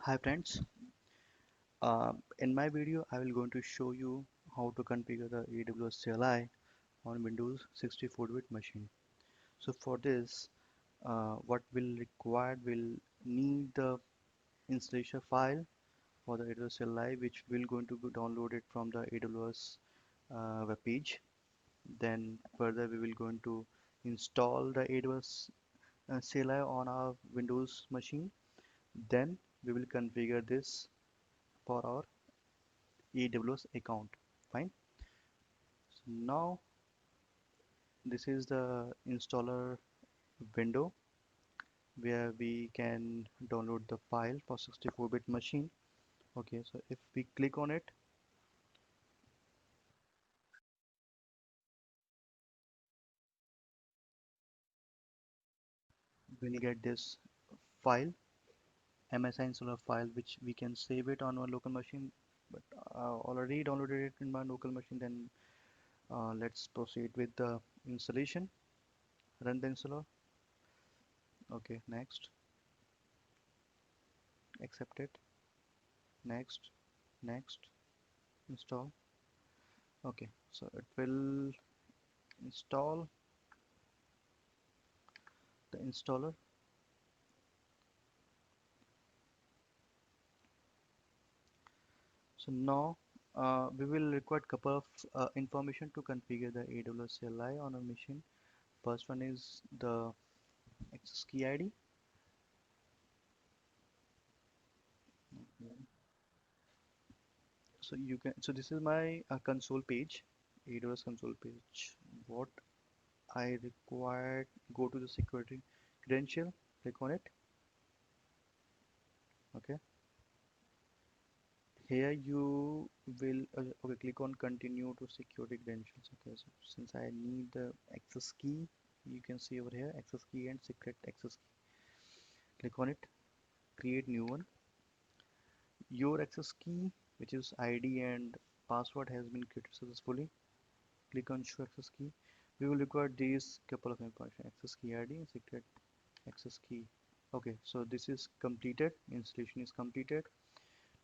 Hi friends, in my video I will going to show you how to configure the AWS CLI on Windows 64-bit machine. So for this, what will required will need the installation file for the AWS CLI, which will going to be downloaded from the AWS web page. Then further we will going to install the AWS CLI on our Windows machine. Then we will configure this for our AWS account. Fine. So now this is the installer window where we can download the file for 64-bit machine. Okay, so if we click on it, we'll get this file, MSI installer file, which we can save it on our local machine. But already downloaded it in my local machine. Then let's proceed with the installation. Run the installer. Okay, next, accept it. Next, next, install. Okay, so it will install the installer. So now we will require couple of information to configure the AWS CLI on a machine. First one is the access key ID. So you can, so this is my console page, AWS console page. What I required, go to the security credential, click on it. Okay, here you will okay, click on continue to security credentials. Okay, so since I need the access key, you can see over here access key and secret access key. Click on it, create new one. Your access key, which is ID and password, has been created successfully. Click on show access key. We will require these couple of information: access key ID and secret access key. Okay, so this is completed, installation is completed.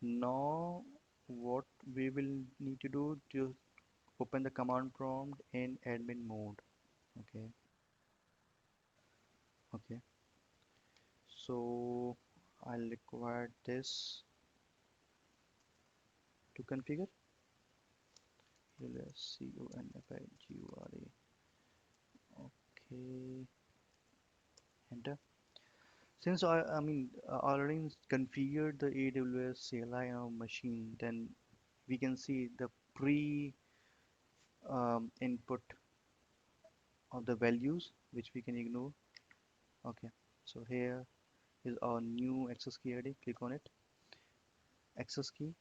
Now what we will need to do to open the command prompt in admin mode. Okay, okay, so I'll require this to configure. CONFIGURA. Okay, enter. Since I already configured the AWS CLI on our machine, then we can see the pre input of the values which we can ignore. Okay, so here is our new access key ID. Click on it. Access key.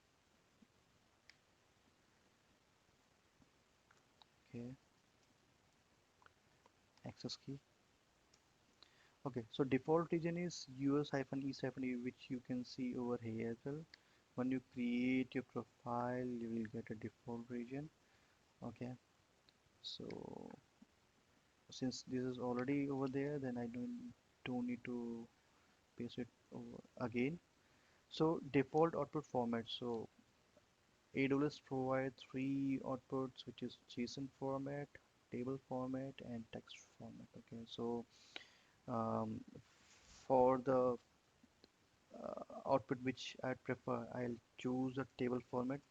Okay, access key. Okay, so default region is US-E-, which you can see over here as well. When you create your profile, you will get a default region. Okay, so since this is already over there, then I don't need to paste it over again. So default output format. So AWS provides three outputs, which is JSON format, table format, and text format. Okay, so um, for the output which I prefer, I'll choose a table format.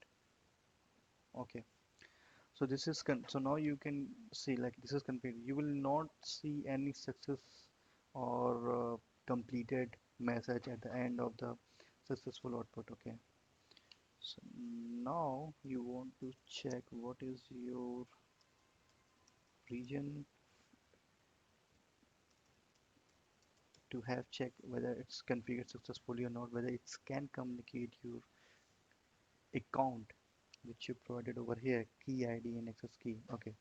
Okay, so this is so now you can see like this is configured. You will not see any success or completed message at the end of the successful output. Okay, so now you want to check what is your region to have check whether it's configured successfully or not, whether it can communicate your account which you provided over here, key ID and access key. Okay,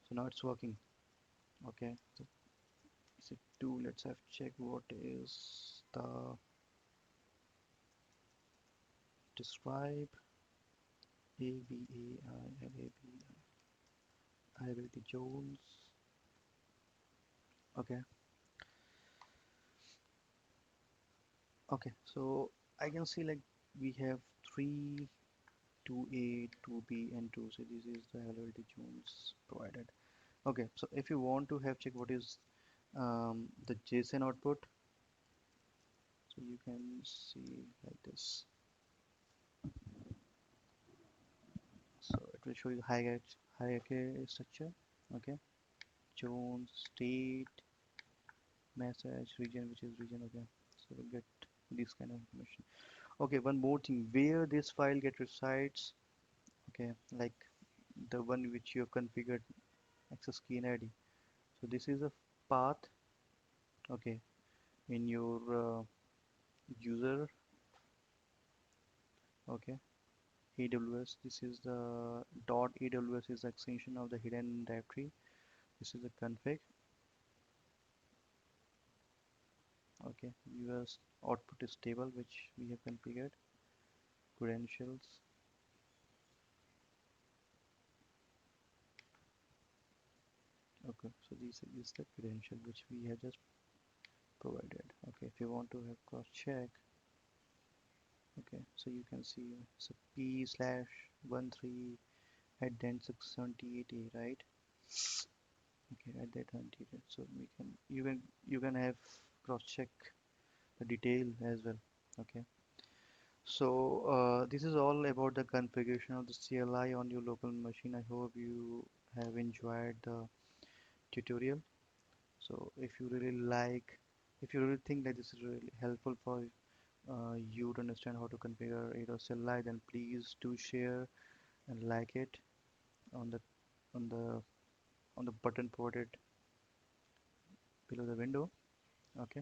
so now it's working. Okay, so set 2. Let's have check what is the describe Ability Jones. Okay, okay, so I can see like we have three 2A, 2B, and 2. So this is the LLD Jones provided. Okay, so if you want to have check what is the JSON output, so you can see like this. So it will show you hierarchy structure. Okay, Jones, state, message, region, which is region. Okay, so we'll get this kind of information. Okay, one more thing, where this file get resides. Okay, like the one which you have configured access key and ID. So this is a path. Okay, in your user. Okay, AWS. This is the dot AWS is the extension of the hidden directory. This is the config. Okay, US output is table which we have configured. Credentials. Okay, so this is the credential which we have just provided. Okay, if you want to have cross check, okay, so you can see so p slash 13 at then 678a, right? Okay, at that 100. So we can you can have cross check the detail as well. Okay, so this is all about the configuration of the CLI on your local machine. I hope you have enjoyed the tutorial. So if you really like, if you really think that this is really helpful for you to understand how to configure AWS CLI, then please do share and like it on the on the on the button provided below the window. Okay,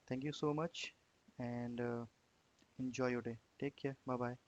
thank you so much and enjoy your day. Take care. Bye bye.